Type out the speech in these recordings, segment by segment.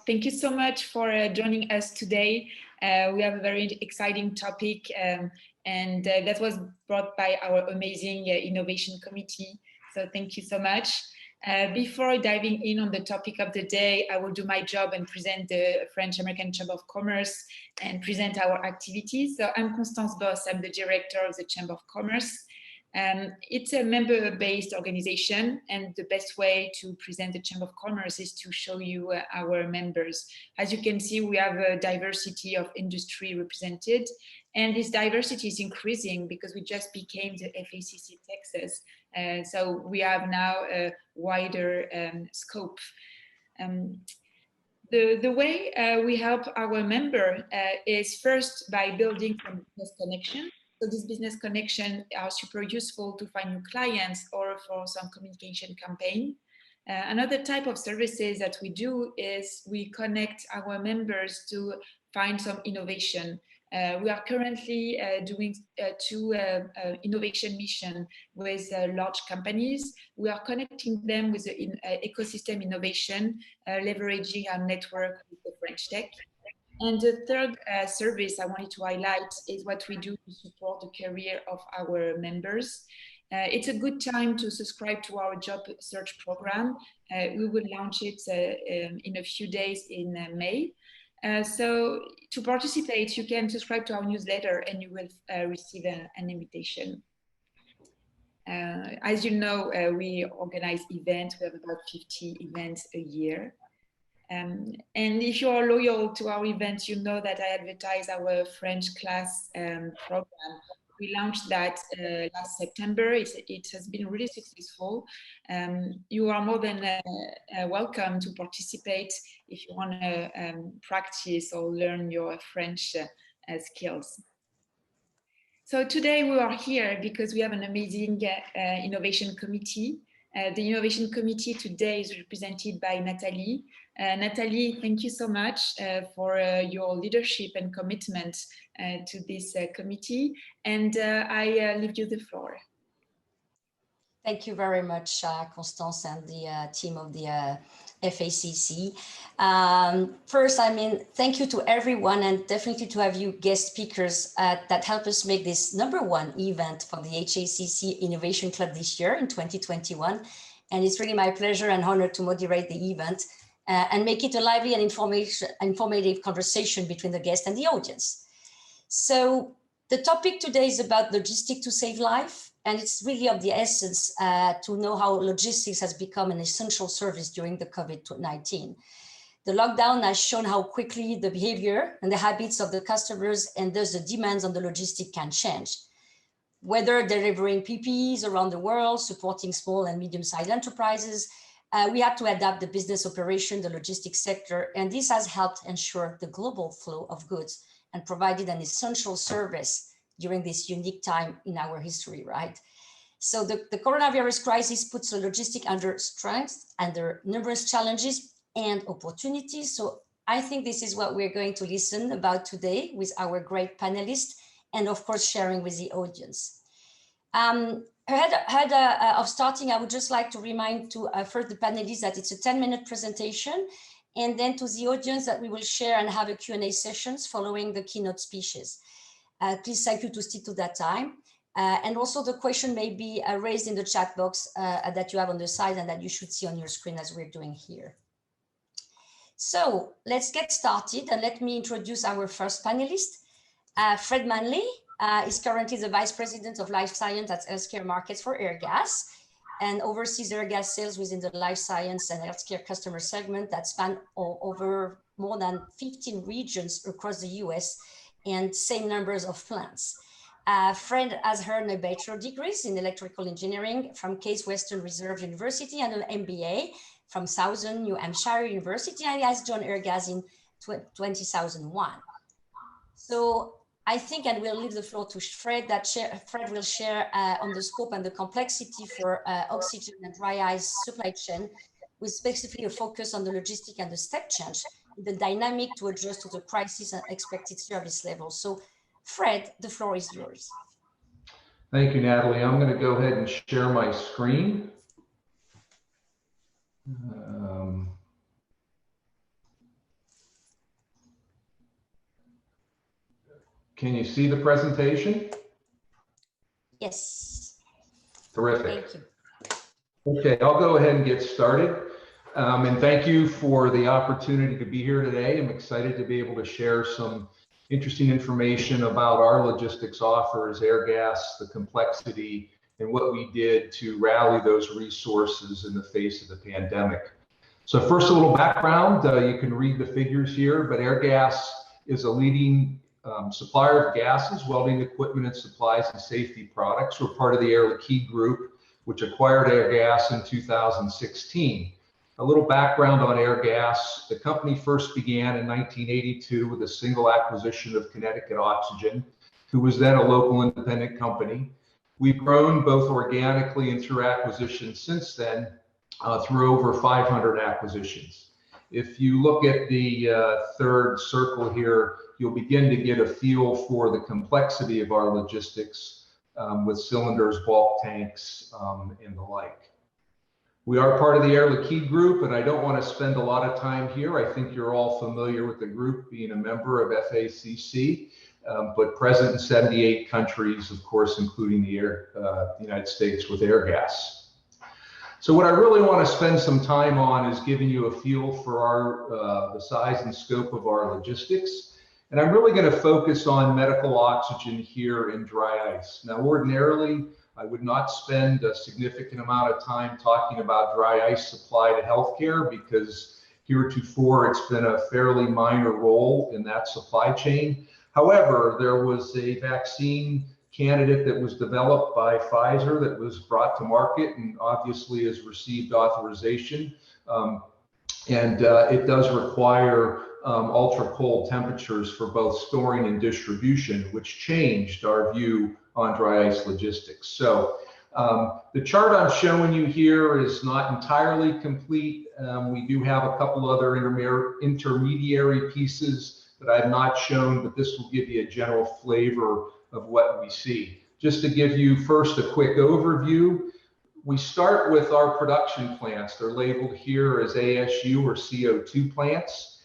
thank you so much for joining us today. We have a very exciting topic and that was brought by our amazing innovation committee. So thank you so much. Before diving in on the topic of the day, I will do my job and present the French-American Chamber of Commerce and present our activities. So I'm Constance Boss, I'm the director of the Chamber of Commerce. It's a member-based organization, and the best way to present the Chamber of Commerce is to show you our members. As you can see, we have a diversity of industry represented, and this diversity is increasing because we just became the FACC Texas. So we have now a wider scope. The way we help our member is first by building some business connection. So this business connection are super useful to find new clients or for some communication campaign. Another type of services that we do is we connect our members to find some innovation. We are currently doing two innovation missions with large companies. We are connecting them with the ecosystem innovation, leveraging our network with the French Tech. And the third service I wanted to highlight is what we do to support the career of our members. It's a good time to subscribe to our job search program. We will launch it in a few days in May. So to participate, you can subscribe to our newsletter and you will receive an invitation. As you know, we organize events. We have about 50 events a year. And if you are loyal to our events, you know that I advertise our French class program. We launched that last September. It has been really successful. You are more than welcome to participate if you want to practice or learn your French skills. So today we are here because we have an amazing innovation committee. The innovation committee today is represented by Nathalie. Nathalie, thank you so much for your leadership and commitment to this committee. And I leave you the floor. Thank you very much, Constance and the team of the FACC. First, thank you to everyone, and definitely to have you guest speakers that help us make this #1 event for the HACC Innovation Club this year in 2021. And it's really my pleasure and honor to moderate the event and make it a lively and informative conversation between the guest and the audience. So the topic today is about logistics to save life. And it's really of the essence to know how logistics has become an essential service during the COVID-19. The lockdown has shown how quickly the behavior and the habits of the customers and thus the demands on the logistic can change. Whether delivering PPEs around the world, supporting small and medium-sized enterprises, we had to adapt the business operation, the logistics sector, and this has helped ensure the global flow of goods and provided an essential service during this unique time in our history, right? So the coronavirus crisis puts the logistic under strength, under numerous challenges and opportunities. So I think this is what we're going to listen about today with our great panelists and of course sharing with the audience. Ahead of starting, I would just like to remind to first the panelists that it's a 10-minute presentation, and then to the audience that we will share and have a Q&A sessions following the keynote speeches. Please thank you to stick to that time. And also the question may be raised in the chat box that you have on the side and that you should see on your screen as we're doing here. So let's get started and let me introduce our first panelist. Fred Manley is currently the Vice President of Life Science at Healthcare Markets for Airgas and oversees Airgas sales within the life science and healthcare customer segment that span over more than 15 regions across the US and same numbers of plants. Fred has earned a bachelor degrees in electrical engineering from Case Western Reserve University and an MBA from Southern New Hampshire University, and he has joined Airgas in 2001. So I think, and we'll leave the floor to Fred, that Fred will share on the scope and the complexity for oxygen and dry ice supply chain, with specifically a focus on the logistic and the step change, the dynamic to adjust to the crisis and expected service level. So Fred, the floor is yours. Thank you, Natalie. I'm going to go ahead and share my screen. Can you see the presentation? Yes. Terrific. Thank you. Okay, I'll go ahead and get started. And thank you for the opportunity to be here today. I'm excited to be able to share some interesting information about our logistics offers, Airgas, the complexity, and what we did to rally those resources in the face of the pandemic. So first, a little background. You can read the figures here, but Airgas is a leading supplier of gases, welding equipment, and supplies and safety products. We're part of the Air Liquide group, which acquired Airgas in 2016. A little background on Airgas. The company first began in 1982 with a single acquisition of Connecticut Oxygen, who was then a local independent company. We've grown both organically and through acquisitions since then, through over 500 acquisitions. If you look at the third circle here, you'll begin to get a feel for the complexity of our logistics with cylinders, bulk tanks, and the like. We are part of the Air Liquide group, and I don't want to spend a lot of time here. I think you're all familiar with the group, being a member of FACC, but present in 78 countries, of course, including the United States with Airgas. So what I really want to spend some time on is giving you a feel for the size and scope of our logistics. And I'm really going to focus on medical oxygen here in dry ice. Now, ordinarily, I would not spend a significant amount of time talking about dry ice supply to healthcare because heretofore it's been a fairly minor role in that supply chain. However, there was a vaccine candidate that was developed by Pfizer that was brought to market and obviously has received authorization. It does require ultra cold temperatures for both storing and distribution, which changed our view on dry ice logistics. So the chart I'm showing you here is not entirely complete. We do have a couple other intermediary pieces that I've not shown, but this will give you a general flavor of what we see. Just to give you first a quick overview, we start with our production plants. They're labeled here as ASU or CO2 plants.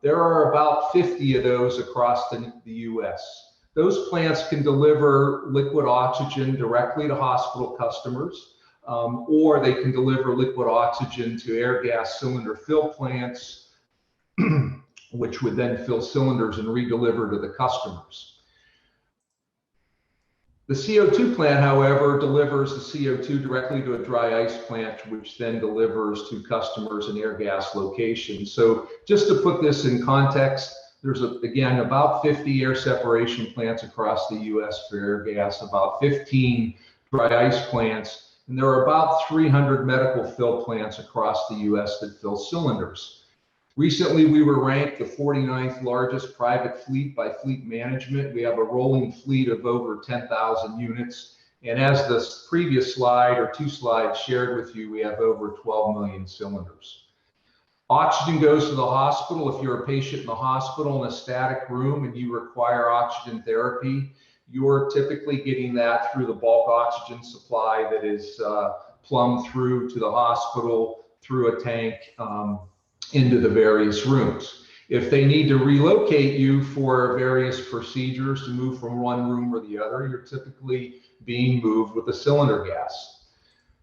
There are about 50 of those across the US. Those plants can deliver liquid oxygen directly to hospital customers, or they can deliver liquid oxygen to Airgas cylinder fill plants, which would then fill cylinders and redeliver to the customers. The CO2 plant, however, delivers the CO2 directly to a dry ice plant, which then delivers to customers in Airgas locations. So just to put this in context, there's, again, about 50 air separation plants across the US for Airgas, about 15 dry ice plants, and there are about 300 medical fill plants across the US that fill cylinders. Recently, we were ranked the 49th largest private fleet by Fleet Management. We have a rolling fleet of over 10,000 units. And as the previous slide or two slides shared with you, we have over 12 million cylinders. Oxygen goes to the hospital. If you're a patient in the hospital in a static room and you require oxygen therapy, you're typically getting that through the bulk oxygen supply that is plumbed through to the hospital through a tank into the various rooms. If they need to relocate you for various procedures to move from one room or the other, you're typically being moved with a cylinder gas.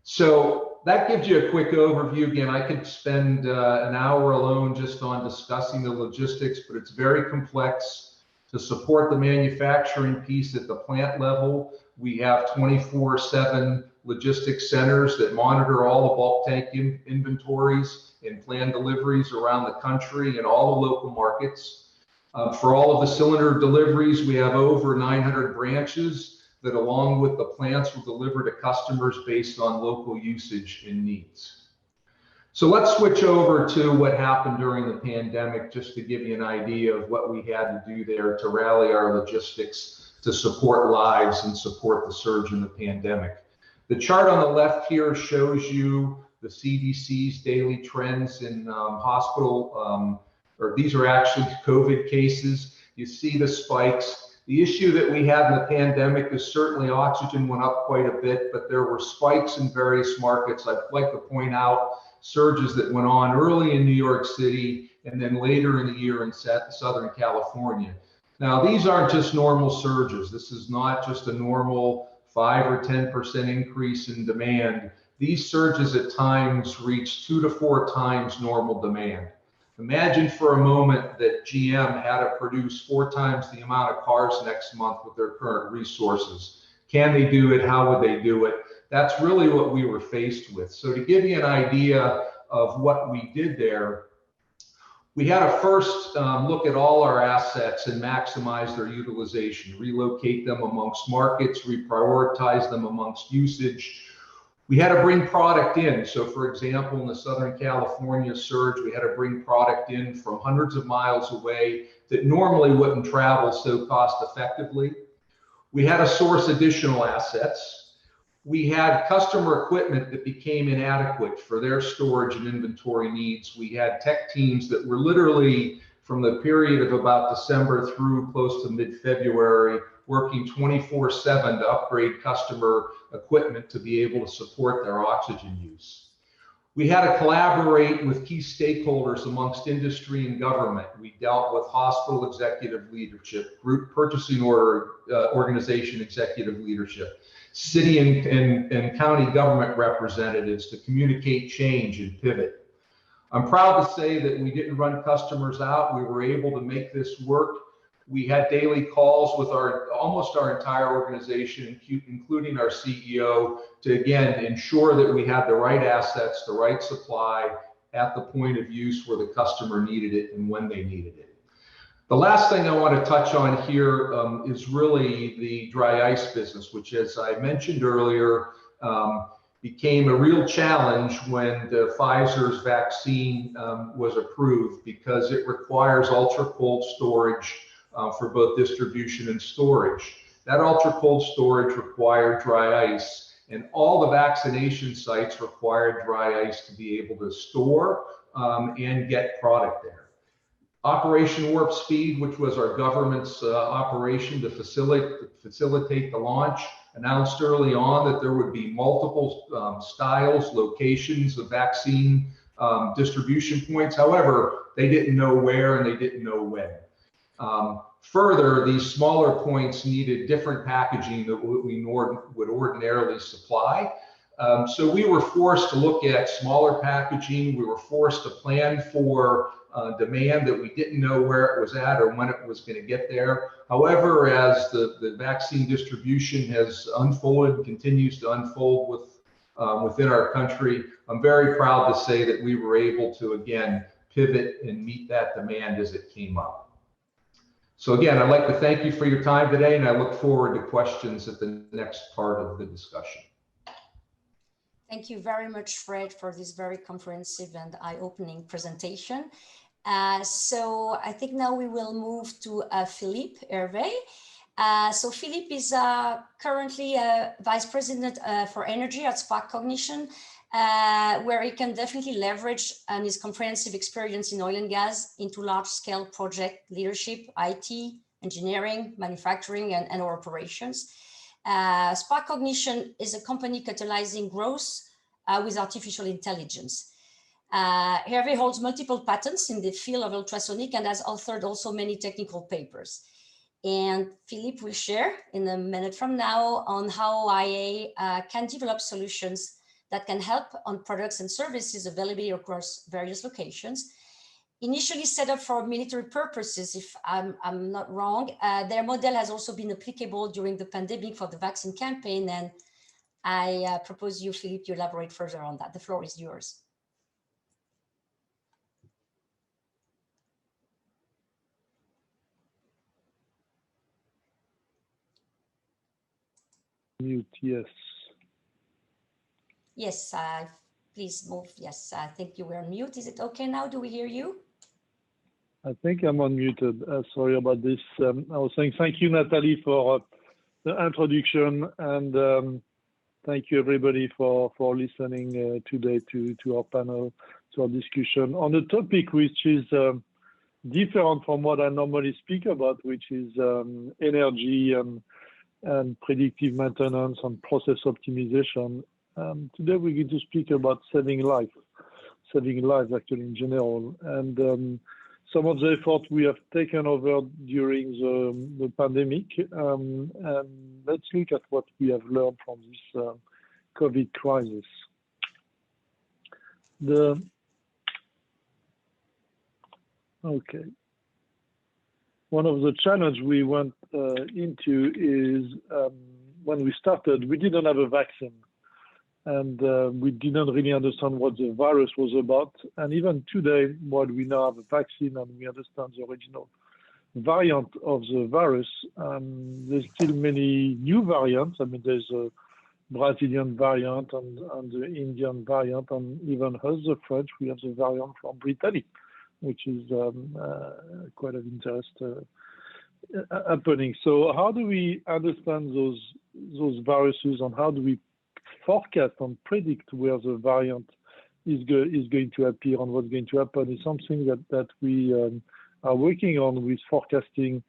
So that gives you a quick overview. Again, I could spend an hour alone just on discussing the logistics, but it's very complex. To support the manufacturing piece at the plant level, we have 24/7 logistics centers that monitor all the bulk tank inventories and plan deliveries around the country and all the local markets. For all of the cylinder deliveries, we have over 900 branches that, along with the plants, will deliver to customers based on local usage and needs. So let's switch over to what happened during the pandemic, just to give you an idea of what we had to do there to rally our logistics to support lives and support the surge in the pandemic. The chart on the left here shows you the CDC's daily trends in hospital, or these are actually COVID cases. You see the spikes. The issue that we had in the pandemic is certainly oxygen went up quite a bit, but there were spikes in various markets. I'd like to point out surges that went on early in New York City and then later in the year in Southern California. Now, these aren't just normal surges. This is not just a normal 5 or 10% increase in demand. These surges at times reach 2 to 4 times normal demand. Imagine for a moment that GM had to produce 4 times the amount of cars next month with their current resources. Can they do it? How would they do it? That's really what we were faced with. So to give you an idea of what we did there, we had to first look at all our assets and maximize their utilization, relocate them amongst markets, reprioritize them amongst usage. We had to bring product in. So for example, in the Southern California surge, we had to bring product in from hundreds of miles away that normally wouldn't travel so cost effectively. We had to source additional assets. We had customer equipment that became inadequate for their storage and inventory needs. We had tech teams that were literally from the period of about December through close to mid-February, working 24/7 to upgrade customer equipment to be able to support their oxygen use. We had to collaborate with key stakeholders amongst industry and government. We dealt with hospital executive leadership, group purchasing organization executive leadership, city and county government representatives to communicate change and pivot. I'm proud to say that we didn't run customers out. We were able to make this work. We had daily calls with almost our entire organization, including our CEO, to again ensure that we had the right assets, the right supply at the point of use where the customer needed it and when they needed it. The last thing I want to touch on here is really the dry ice business, which, as I mentioned earlier, became a real challenge when the Pfizer's vaccine was approved because it requires ultra cold storage for both distribution and storage. That ultra cold storage required dry ice, and all the vaccination sites required dry ice to be able to store and get product there. Operation Warp Speed, which was our government's operation to facilitate the launch, announced early on that there would be multiple styles, locations of vaccine distribution points. However, they didn't know where and they didn't know when. Further, these smaller points needed different packaging that we would ordinarily supply. So we were forced to look at smaller packaging. We were forced to plan for demand that we didn't know where it was at or when it was going to get there. However, as the vaccine distribution has unfolded and continues to unfold within our country, I'm very proud to say that we were able to, again, pivot and meet that demand as it came up. So again, I'd like to thank you for your time today, and I look forward to questions at the next part of the discussion. Thank you very much, Fred, for this very comprehensive and eye-opening presentation. So I think now we will move to Philippe Hervé. So Philippe is currently Vice President for Energy at SparkCognition, where he can definitely leverage his comprehensive experience in oil and gas into large-scale project leadership, IT, engineering, manufacturing, and our operations. SparkCognition is a company catalyzing growth with artificial intelligence. Hervé holds multiple patents in the field of ultrasonic and has authored also many technical papers. And Philippe will share in a minute from now on how IA can develop solutions that can help on products and services available across various locations. Initially set up for military purposes, if I'm not wrong, their model has also been applicable during the pandemic for the vaccine campaign. And I propose you, Philippe, to elaborate further on that. The floor is yours. Mute, yes. Yes, please move. Yes, I think you were on mute. Is it okay now? Do we hear you? I think I'm unmuted. Sorry about this. I was saying thank you, Nathalie, for the introduction, and thank you, everybody, for listening today to our panel, to our discussion on a topic which is different from what I normally speak about, which is energy and predictive maintenance and process optimization. Today we're going to speak about saving lives actually in general. And some of the effort we have taken over during the pandemic, and let's look at what we have learned from this COVID crisis. One of the challenges we went into is when we started, we didn't have a vaccine, and we didn't really understand what the virus was about. And even today, while we now have a vaccine and we understand the original variant of the virus, there's still many new variants. I mean, there's a Brazilian variant and the Indian variant, and even us, the French, we have the variant from Brittany, which is quite of interest happening. So how do we understand those viruses, and how do we forecast and predict where the variant is going to appear and what's going to happen? Is something that we are working on with forecasting,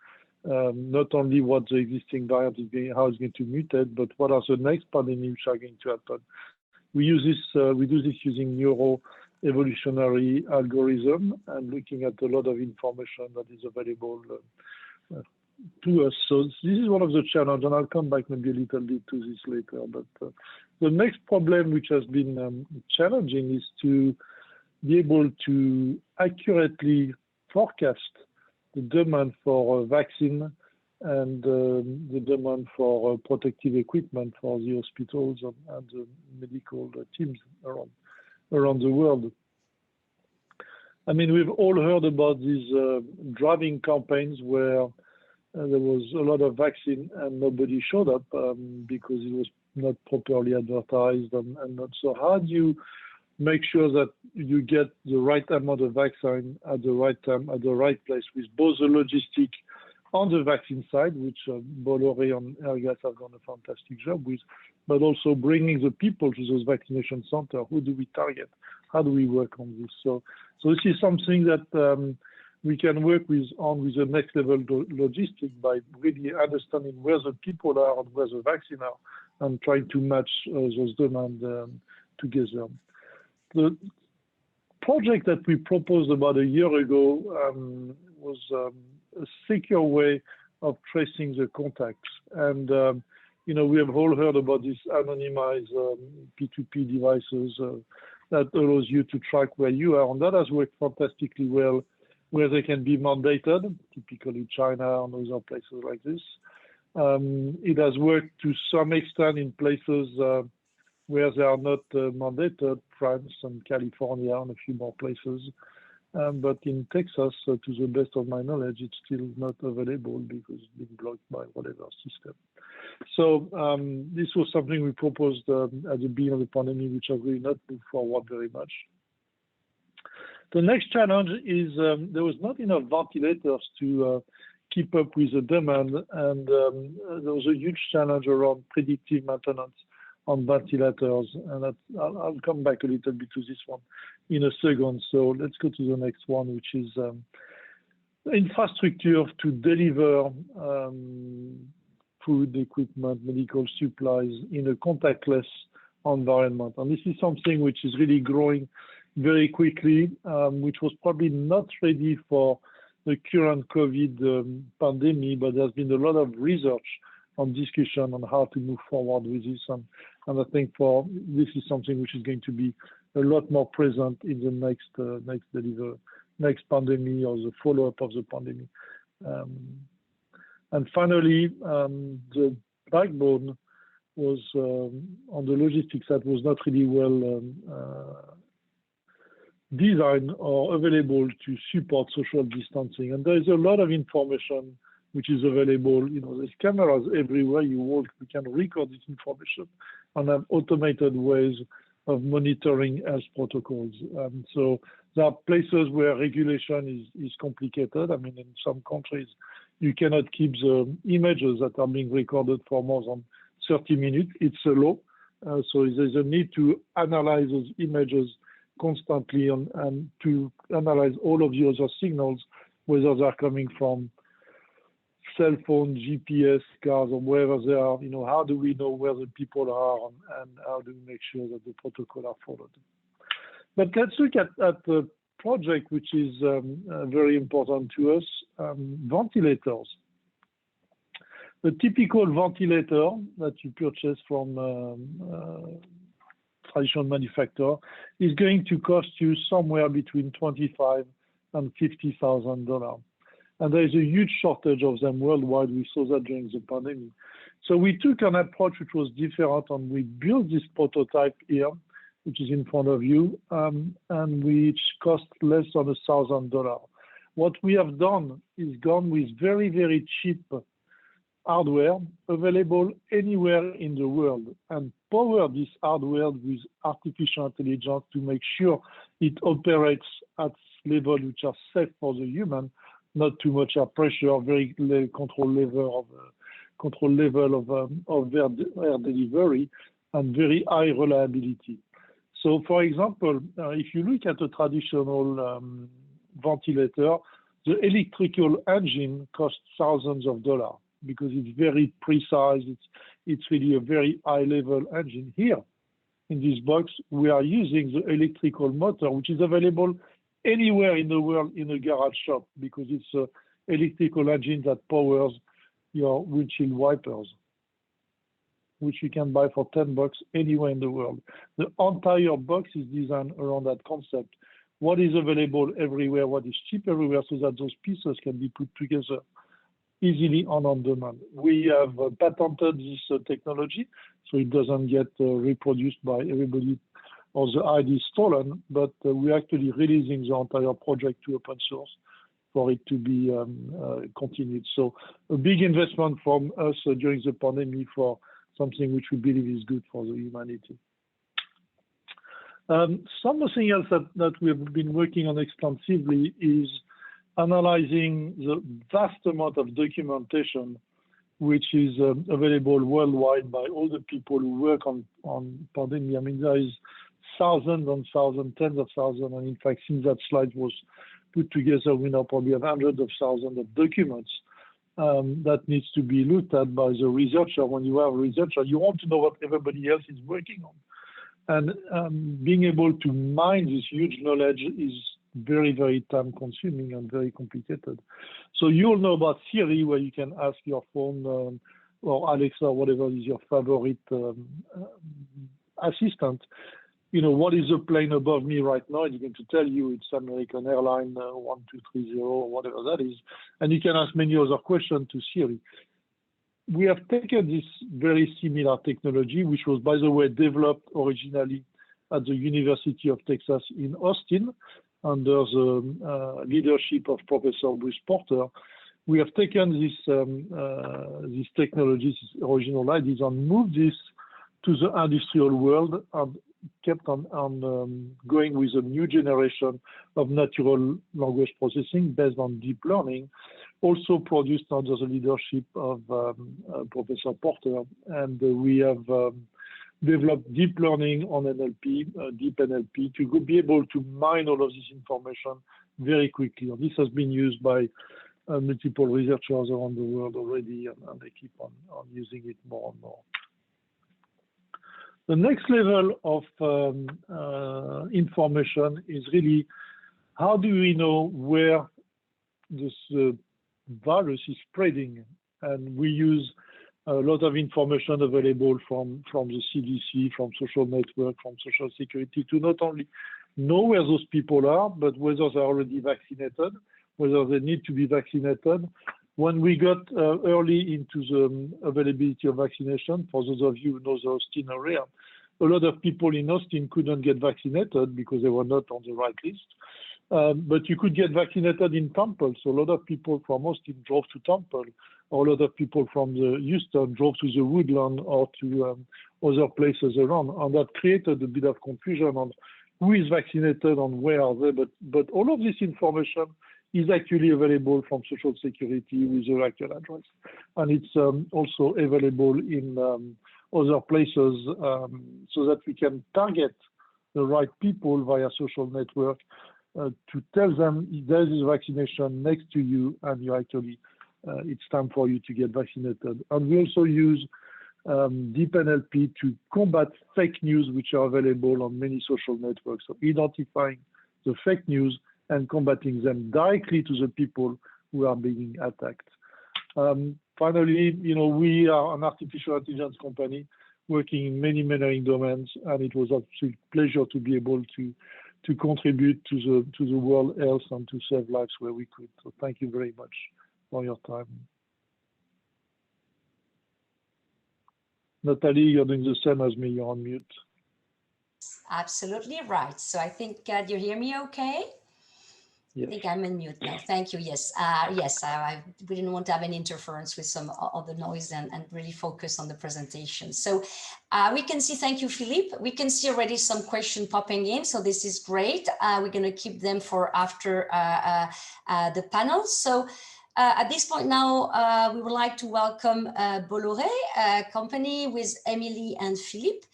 not only what the existing variant is going, how it's going to mutate, but what are the next pandemics which are going to happen. We use this, we do this using neuro evolutionary algorithm and looking at a lot of information that is available to us. So this is one of the challenges, and I'll come back maybe a little bit to this later. But the next problem which has been challenging is to be able to accurately forecast the demand for vaccine and the demand for protective equipment for the hospitals and the medical teams around the world. I mean, we've all heard about these driving campaigns where there was a lot of vaccine and nobody showed up because it was not properly advertised and not. So how do you make sure that you get the right amount of vaccine at the right time, at the right place, with both the logistic on the vaccine side, which Bolloré and Hervé have done a fantastic job with, but also bringing the people to those vaccination centers. Who do we target? How do we work on this? So this is something that we can work with the next level logistic by really understanding where the people are and where the vaccine are, and trying to match those demands together. The project that we proposed about a year ago was a secure way of tracing the contacts. And, you know, we have all heard about these anonymized P2P devices that allows you to track where you are. And that has worked fantastically well where they can be mandated, typically China and other places like this. It has worked to some extent in places where they are not mandated, France and California and a few more places. But in Texas, to the best of my knowledge, it's still not available because it's been blocked by whatever system. So this was something we proposed at the beginning of the pandemic, which has really not moved forward very much. The next challenge is there was not enough ventilators to keep up with the demand, and there was a huge challenge around predictive maintenance on ventilators, and I'll come back a little bit to this one in a second. So let's go to the next one, which is infrastructure to deliver food, equipment, medical supplies in a contactless environment. And this is something which is really growing very quickly, which was probably not ready for the current COVID pandemic, but there's been a lot of research and discussion on how to move forward with this. And I think this is something which is going to be a lot more present in the next pandemic or the follow-up of the pandemic. And finally, the backbone was on the logistics side was not really well designed or available to support social distancing. And there is a lot of information which is available. You know, there's cameras everywhere you walk. We can record this information and have automated ways of monitoring health protocols. So there are places where regulation is complicated. I mean, in some countries, you cannot keep the images that are being recorded for more than 30 minutes. It's a law. So there's a need to analyze those images constantly and to analyze all of the other signals, whether they're coming from cell phone, GPS, cars, or wherever they are. You know, how do we know where the people are, and how do we make sure that the protocol are followed? But let's look at the project which is very important to us, ventilators. The typical ventilator that you purchase from traditional manufacturer is going to cost you somewhere between $25,000 and $50,000. And there is a huge shortage of them worldwide. We saw that during the pandemic. So we took an approach which was different, and we built this prototype here, which is in front of you, and which cost less than $1,000. What we have done is gone with very, very cheap hardware available anywhere in the world and power this hardware with artificial intelligence to make sure it operates at levels which are safe for the human, not too much air pressure, very control level of air delivery, and very high reliability. So, for example, if you look at a traditional ventilator, the electrical engine costs thousands of dollars because it's very precise. It's really a very high-level engine. Here, in this box, we are using the electrical motor, which is available anywhere in the world in a garage shop because it's an electrical engine that powers your windshield wipers, which you can buy for $10 anywhere in the world. The entire box is designed around that concept. What is available everywhere, what is cheap everywhere, so that those pieces can be put together easily on demand. We have patented this technology, so it doesn't get reproduced by everybody or the ID stolen, but we're actually releasing the entire project to open source for it to be continued. So a big investment from us during the pandemic for something which we believe is good for the humanity. Something else that we've been working on extensively is analyzing the vast amount of documentation which is available worldwide by all the people who work on pandemic. I mean, there is thousands and thousands, tens of thousands, and in fact, since that slide was put together, we now probably have hundreds of thousands of documents that needs to be looked at by the researcher. When you are a researcher, you want to know what everybody else is working on. And being able to mine this huge knowledge is very, very time consuming and very complicated. So you all know about Siri, where you can ask your phone or Alexa, whatever is your favorite assistant, you know, what is the plane above me right now? It's going to tell you it's American Airline 1230 or whatever that is. And you can ask many other questions to Siri. We have taken this very similar technology, which was, by the way, developed originally at the University of Texas in Austin under the leadership of Professor Bruce Porter. We have taken this technology, this original ideas, and moved this to the industrial world and kept on going with a new generation of natural language processing based on deep learning, also produced under the leadership of Professor Porter. And we have developed deep learning on NLP, deep NLP, to be able to mine all of this information very quickly. And this has been used by multiple researchers around the world already, and they keep on using it more and more. The next level of information is really, how do we know where this virus is spreading? And we use a lot of information available from the CDC, from social network, from Social Security, to not only know where those people are, but whether they're already vaccinated, whether they need to be vaccinated. When we got early into the availability of vaccination, for those of you who know the Austin area, a lot of people in Austin couldn't get vaccinated because they were not on the right list. But you could get vaccinated in Temple. So a lot of people from Austin drove to Temple, or a lot of people from the Houston drove to the Woodland or to other places around. And that created a bit of confusion on who is vaccinated and where are they. But all of this information is actually available from Social Security with your actual address. And it's also available in other places so that we can target the right people via social network to tell them there is vaccination next to you and you actually, it's time for you to get vaccinated. And we also use deep NLP to combat fake news which are available on many social networks. So identifying the fake news, and combating them directly to the people who are being attacked. Finally, we are an artificial intelligence company working in many domains, and it was a pleasure to be able to contribute to the world health and to save lives where we could. So thank you very much for your time. Natalie, you're doing the same as me. You're on mute. Absolutely right. So I think, do you hear me okay? Yes. I think I'm in mute now. Thank you. Yes. We didn't want to have any interference with some of the noise and really focus on the presentation. So we can see, thank you, Philippe. We can see already some questions popping in. So this is great. We're going to keep them for after the panel. So at this point now, we would like to welcome Bolloré, a company with Emilie and Philippe.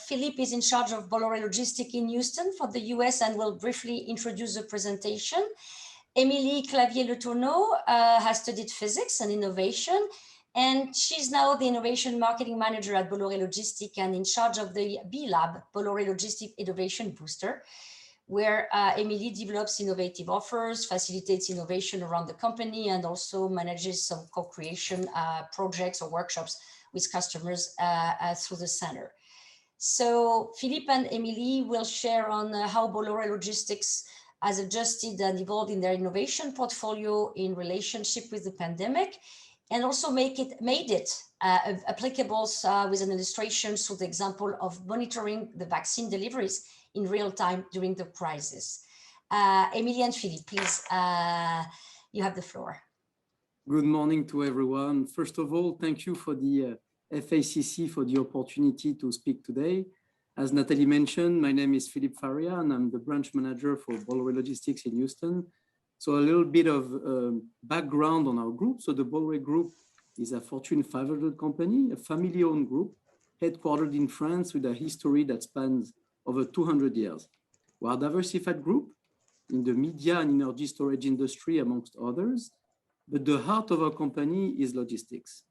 Philippe is in charge of Bolloré Logistics in Houston for the US and will briefly introduce the presentation. Emilie Clavier-Letourneaux has studied physics and innovation, and she's now the innovation marketing manager at Bolloré Logistics and in charge of the B Lab, Bolloré Logistics Innovation Booster, where Emilie develops innovative offers, facilitates innovation around the company, and also manages some co-creation projects or workshops with customers through the center. So Philippe and Emilie will share on how Bolloré Logistics has adjusted and evolved in their innovation portfolio in relationship with the pandemic, and also made it applicable with an illustration through the example of monitoring the vaccine deliveries in real time during the crisis. Emilie and Philippe, please, you have the floor. Good morning to everyone. First of all, thank you for the FACC for the opportunity to speak today. As Natalie mentioned, my name is Philippe Faria and I'm the branch manager for Bolloré Logistics in Houston. So a little bit of background on our group. So the Bolloré Group is a Fortune 500 company, a family-owned group headquartered in France with a history that spans over 200 years. We are a diversified group in the media and energy storage industry, amongst others. But the heart of our company is logistics.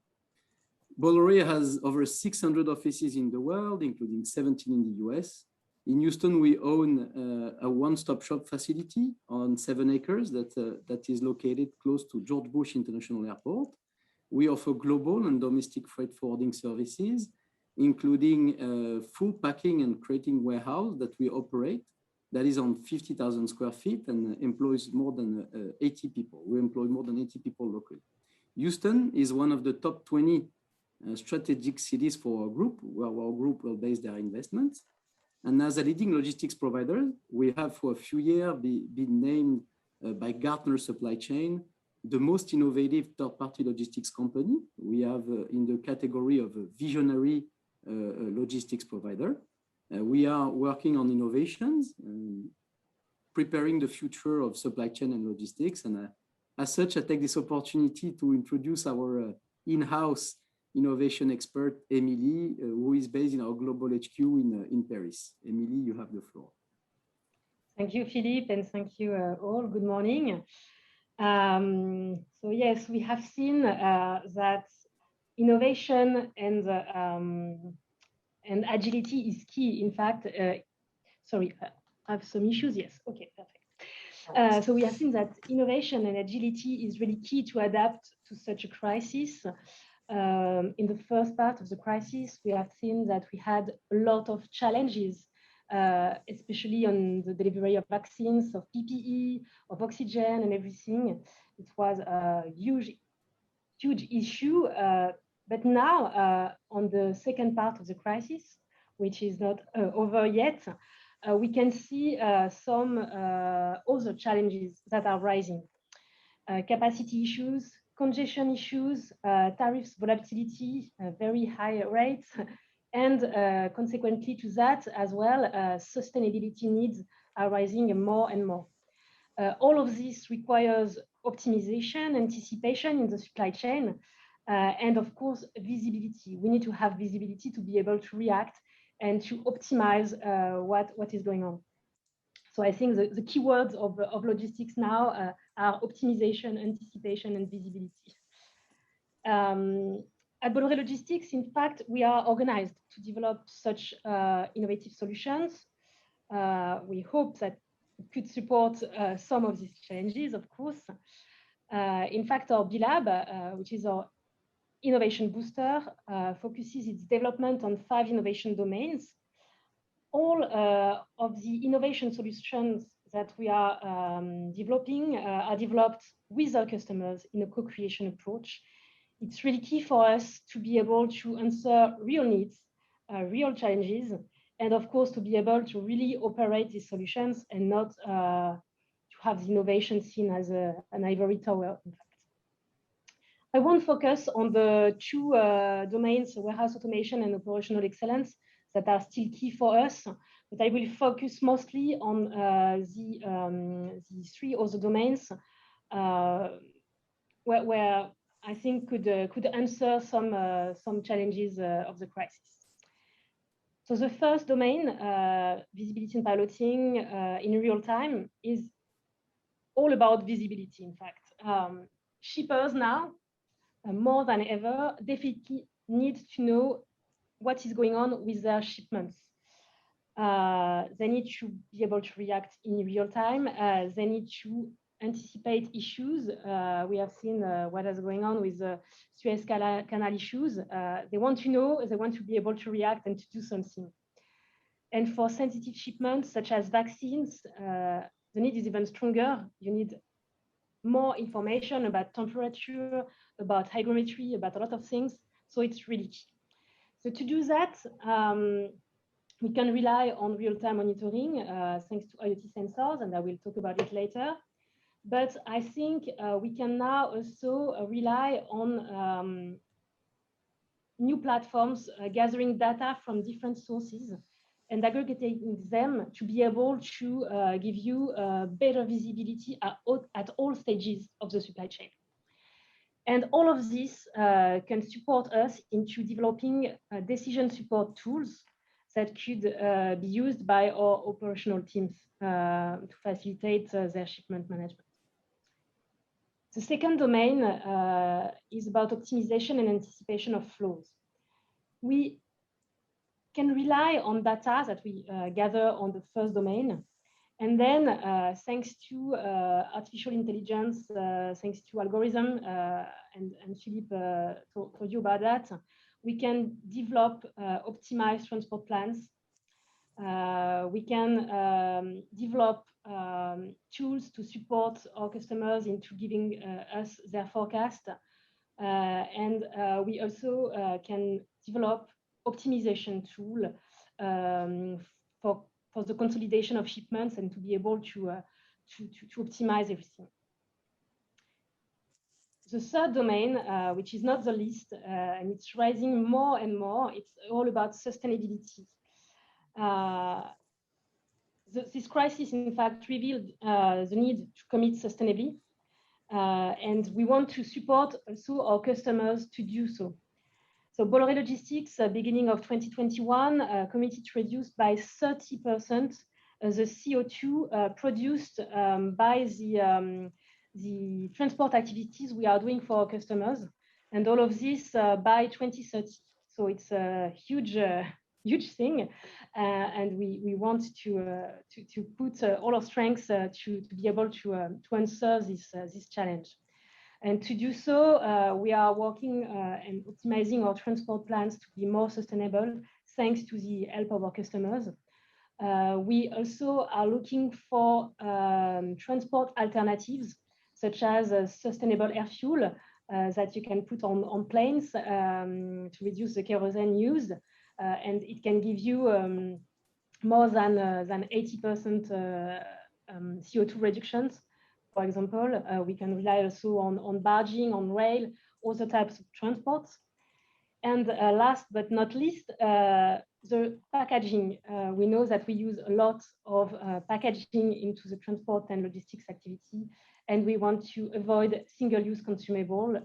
Bolloré has over 600 offices in the world, including 17 in the US. In Houston, we own a one-stop shop facility on 7 acres that is located close to George Bush International Airport. We offer global and domestic freight forwarding services, including full packing and crating warehouse that we operate that is on 50,000 square feet and employs more than 80 people. We employ more than 80 people locally. Houston is one of the top 20 strategic cities for our group, where our group will base their investments. And as a leading logistics provider, we have for a few years been named by Gartner Supply Chain the most innovative third-party logistics company. We have in the category of a visionary logistics provider. We are working on innovations, preparing the future of supply chain and logistics. And as such, I take this opportunity to introduce our in-house innovation expert, Emilie, who is based in our global HQ in Paris. Emilie, you have the floor. Thank you, Philippe, and thank you all. Good morning. So yes, we have seen that innovation and agility is key. In fact, sorry, I have some issues. Yes, okay, perfect. So we have seen that innovation and agility is really key to adapt to such a crisis. In the first part of the crisis, we have seen that we had a lot of challenges, especially on the delivery of vaccines, of PPE, of oxygen and everything. It was a huge issue. But now, on the second part of the crisis, which is not over yet, we can see some other challenges that are rising. Capacity issues, congestion issues, tariffs volatility, very high rates, and consequently to that as well, sustainability needs are rising more and more. All of this requires optimization, anticipation in the supply chain, and of course, visibility. We need to have visibility to be able to react and to optimize what is going on. So I think the keywords of logistics now are optimization, anticipation, and visibility. At Bolloré Logistics, in fact, we are organized to develop such innovative solutions. we hope that it could support some of these challenges, of course. In fact, our B-Lab, which is our innovation booster, focuses its development on 5 innovation domains. All of the innovation solutions that we are developing are developed with our customers in a co-creation approach. It's really key for us to be able to answer real needs, real challenges, and of course, to be able to really operate these solutions and not to have the innovation seen as an ivory tower, in fact. I won't focus on the 2 domains, warehouse automation and operational excellence, that are still key for us, but I will focus mostly on the 3 other domains where I think could answer some challenges of the crisis. So the first domain, visibility and piloting in real time, is all about visibility, in fact. Shippers now, more than ever, definitely need to know what is going on with their shipments. They need to be able to react in real time. They need to anticipate issues. We have seen what is going on with the Suez Canal issues. They want to know, they want to be able to react and to do something. And for sensitive shipments, such as vaccines, the need is even stronger. You need more information about temperature, about hygrometry, about a lot of things. So it's really key. So to do that, we can rely on real-time monitoring thanks to IoT sensors, and I will talk about it later. But I think we can now also rely on new platforms gathering data from different sources and aggregating them to be able to give you better visibility at all stages of the supply chain. And all of this can support us into developing decision support tools that could be used by our operational teams to facilitate their shipment management. The second domain is about optimization and anticipation of flows. We can rely on data that we gather on the first domain. And then, thanks to artificial intelligence, thanks to algorithm, and Philippe told you about that, we can develop optimized transport plans. We can develop tools to support our customers into giving us their forecast. And we also can develop optimization tool for the consolidation of shipments and to be able to optimize everything. The third domain, which is not the least, and it's rising more and more, it's all about sustainability. This crisis, in fact, revealed the need to commit sustainably, and we want to support also our customers to do so. So Bolloré Logistics, beginning of 2021, committed to reduce by 30% the CO2 produced by the transport activities we are doing for our customers, and all of this by 2030. So it's a huge thing, and we want to put all our strengths to be able to answer this challenge. And to do so, we are working and optimizing our transport plans to be more sustainable, thanks to the help of our customers. We also are looking for transport alternatives, such as sustainable air fuel that you can put on planes to reduce the kerosene used. And it can give you more than 80% CO2 reductions. For example, we can rely also on barging, on rail, other types of transports. And last but not least, the packaging. We know that we use a lot of packaging into the transport and logistics activity, and we want to avoid single-use consumable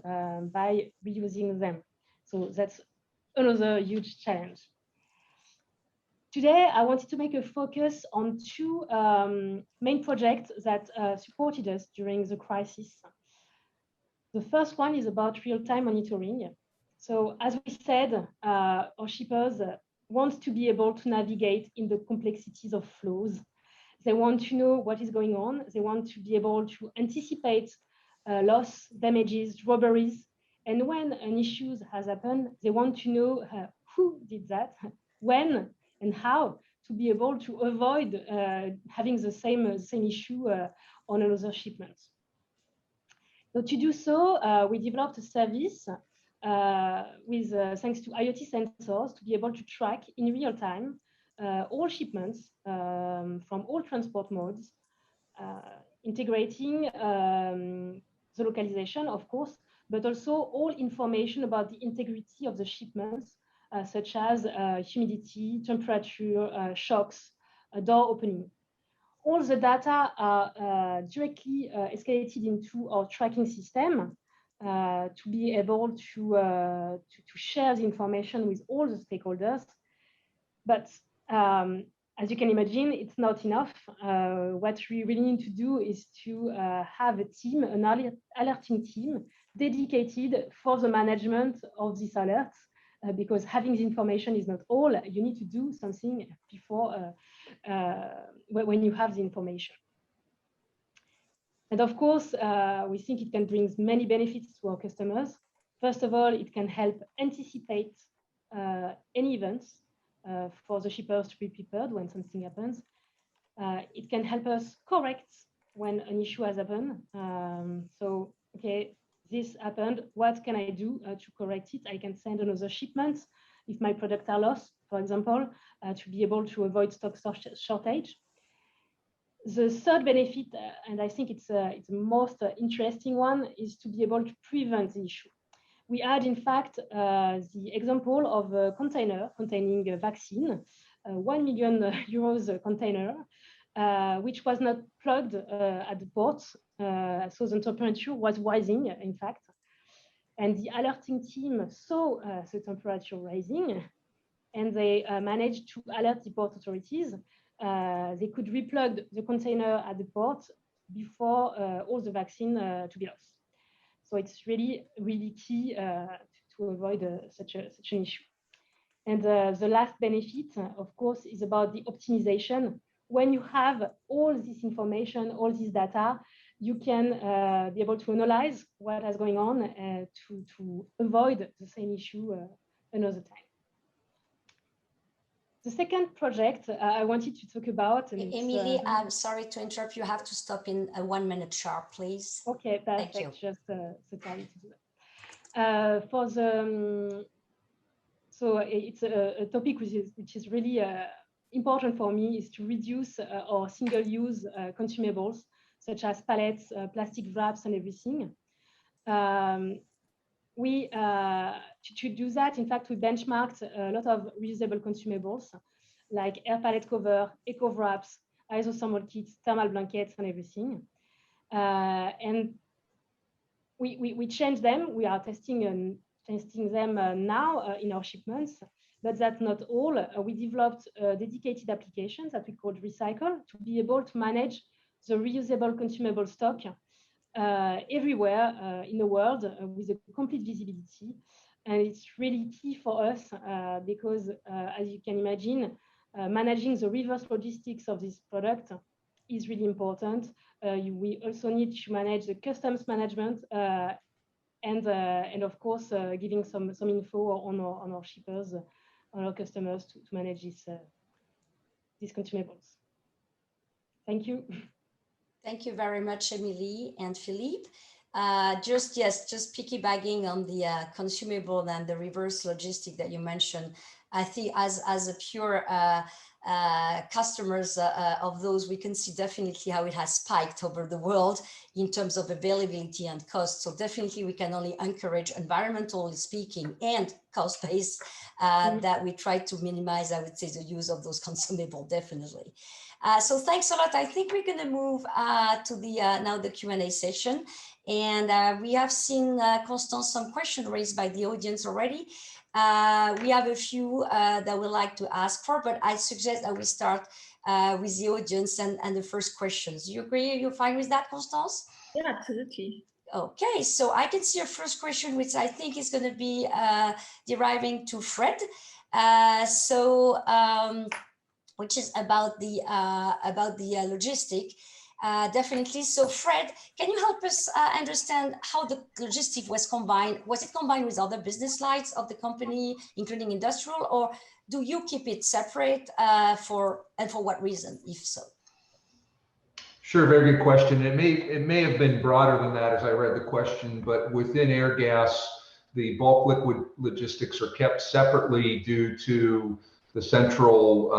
by reusing them. So that's another huge challenge. Today, I wanted to make a focus on 2 main projects that supported us during the crisis. The first one is about real-time monitoring. So as we said, our shippers want to be able to navigate in the complexities of flows. They want to know what is going on. They want to be able to anticipate loss, damages, robberies. And when an issue has happened, they want to know who did that, when, and how, to be able to avoid having the same issue on another shipment. So to do so, we developed a service with thanks to IoT sensors to be able to track in real time all shipments from all transport modes, integrating the localization, of course, but also all information about the integrity of the shipments, such as humidity, temperature, shocks, door opening. All the data are directly escalated into our tracking system to be able to share the information with all the stakeholders. But as you can imagine, it's not enough. What we really need to do is to have a team, an alerting team, dedicated for the management of these alerts, because having the information is not all. You need to do something before when you have the information. And of course, we think it can bring many benefits to our customers. First of all, it can help anticipate any events for the shippers to be prepared when something happens. It can help us correct when an issue has happened. So, okay, this happened, what can I do to correct it? I can send another shipment if my products are lost, for example, to be able to avoid stock shortage. The third benefit, and I think it's the most interesting one, is to be able to prevent the issue. We had, in fact, the example of a container containing a vaccine, a €1 million container, which was not plugged at the port. So the temperature was rising, in fact. And the alerting team saw the temperature rising, and they managed to alert the port authorities. They could replug the container at the port before all the vaccine to be lost. So it's really, really key to avoid such an issue. And the last benefit, of course, is about the optimization. When you have all this information, all this data, you can be able to analyze what is going on to avoid the same issue another time. The second project I wanted to talk about. Emilie, I'm sorry to interrupt. You have to stop in 1 minute sharp, please. Okay, perfect. Thank you. Just the time to do that. For the so it's a topic which is really important for me, is to reduce our single-use consumables such as pallets, plastic wraps, and everything. To do that, in fact, we benchmarked a lot of reusable consumables like air pallet cover, eco wraps, isothermal kits, thermal blankets, and everything. And we changed them. We are testing them now in our shipments, but that's not all. We developed dedicated applications that we called Recycle to be able to manage the reusable consumable stock everywhere in the world with a complete visibility. And it's really key for us because, as you can imagine, managing the reverse logistics of this product is really important. We also need to manage the customs management and of course, giving some info on our shippers, on our customers to manage these consumables. Thank you. Thank you very much, Emilie and Philippe. Just piggybacking on the consumable and the reverse logistic that you mentioned, I think as a pure customers of those, we can see definitely how it has spiked over the world in terms of availability and cost. So definitely we can only encourage, environmentally speaking and cost base, that we try to minimize, I would say, the use of those consumables, definitely. So thanks a lot. I think we're going to move to the now the Q&A session. And we have seen, Constance, some questions raised by the audience already. We have a few that we'd like to ask for, but I suggest that we start with the audience and the first questions. You agree? You're fine with that, Constance? Yeah, absolutely. Okay, so I can see your first question, which I think is going to be deriving to Fred. Which is about the logistic. Definitely. So Fred, can you help us understand how the logistic was combined? Was it combined with other business lines of the company, including industrial, or do you keep it separate for what reason, if so? Sure, very good question. It may have been broader than that as I read the question, but within Airgas, the bulk liquid logistics are kept separately due to the central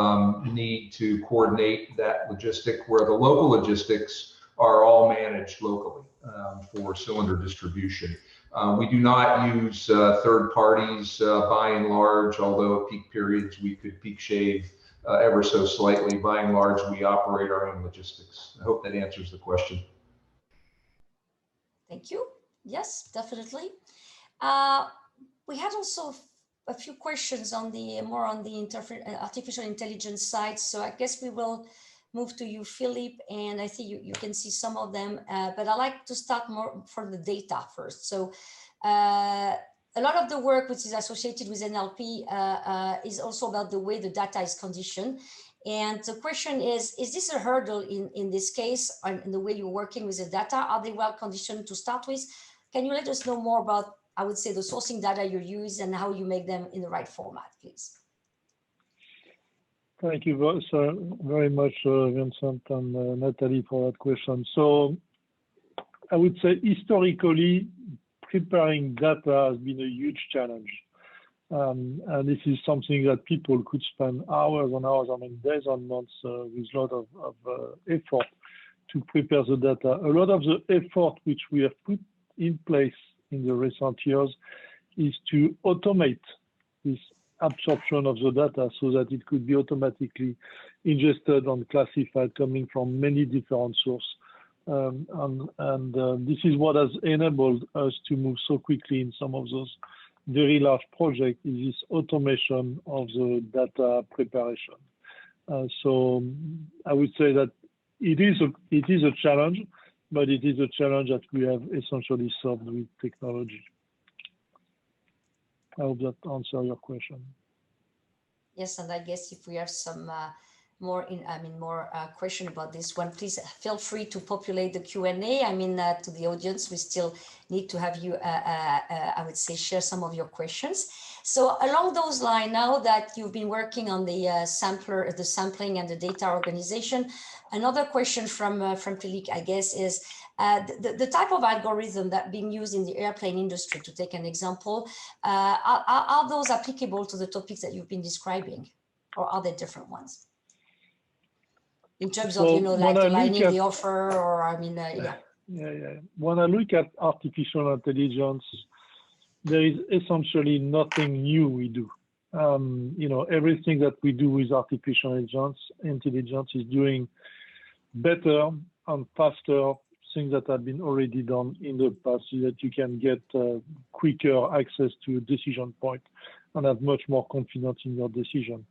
need to coordinate that logistic, where the local logistics are all managed locally for cylinder distribution. We do not use third parties by and large, although at peak periods we could peak shave ever so slightly. By and large, we operate our own logistics. I hope that answers the question. Thank you. Yes, definitely. We had also a few questions on the artificial intelligence side. So I guess we will move to you, Philippe, and I think you can see some of them, but I like to start more for the data first. So a lot of the work which is associated with NLP is also about the way the data is conditioned. And the question is this a hurdle in this case, in the way you're working with the data? Are they well conditioned to start with? Can you let us know more about, I would say, the sourcing data you use and how you make them in the right format, please? Thank you very much, Vincent and Natalie, for that question. So I would say historically, preparing data has been a huge challenge. And this is something that people could spend hours and hours, I mean, days and months with a lot of effort to prepare the data. A lot of the effort which we have put in place in the recent years is to automate this absorption of the data so that it could be automatically ingested and classified coming from many different sources. This is what has enabled us to move so quickly in some of those very large projects, is this automation of the data preparation. So I would say that it is a challenge, but it is a challenge that we have essentially solved with technology. I hope that answers your question. Yes, and I guess if we have some more question about this one, please feel free to populate the Q&A. I mean, to the audience, we still need to have you, I would say, share some of your questions. So along those lines, now that you've been working on the sampling and the data organization, another question from Philippe, I guess, is the type of algorithm that being used in the airplane industry, to take an example, are those applicable to the topics that you've been describing, or are there different ones? In terms of, like aligning the offer, or I mean, yeah. When I look at artificial intelligence, there is essentially nothing new we do. Everything that we do with artificial intelligence is doing better and faster things that have been already done in the past, so that you can get quicker access to a decision point and have much more confidence in your decision.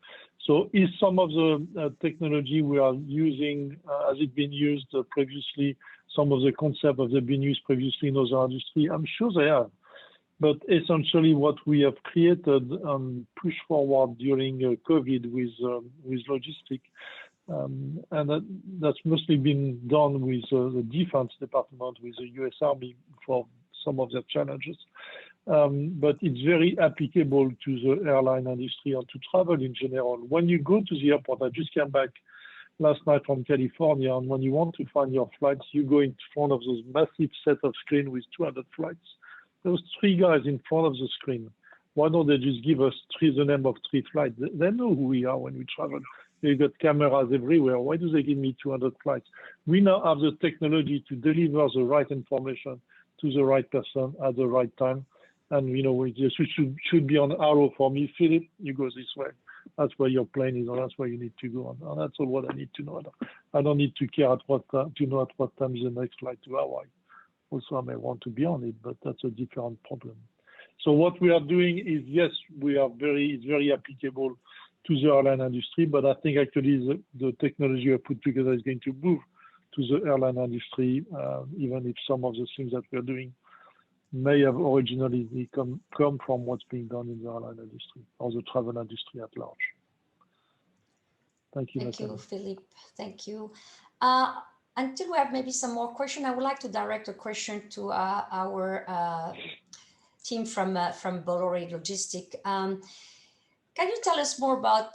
So is some of the technology we are using, has it been used previously? Some of the concepts have been used previously in other industries? I'm sure they have. But essentially what we have created and pushed forward during COVID with logistics, and that's mostly been done with the Defense Department, with the US Army for some of their challenges. But it's very applicable to the airline industry and to travel in general. When you go to the airport, I just came back last night from California, and when you want to find your flights, you go in front of those massive set of screen with 200 flights. Those three guys in front of the screen, why don't they just give us the name of 3 flights? They know who we are when we travel. They've got cameras everywhere. Why do they give me 200 flights? We now have the technology to deliver the right information to the right person at the right time. And, we just should be on arrow for me. Philippe, you go this way. That's where your plane is, or that's where you need to go. And that's all what I need to know. I don't need to care to know at what time is the next flight to Hawaii. Also, I may want to be on it, but that's a different problem. So what we are doing is, yes, it's very applicable to the airline industry, but I think actually the technology we put together is going to move to the airline industry, even if some of the things that we're doing may have originally come from what's being done in the airline industry or the travel industry at large. Thank you, Thank Nathalie. you, Philippe. Thank you. Until we have maybe some more questions, I would like to direct a question to our team from Bolloré Logistics. Can you tell us more about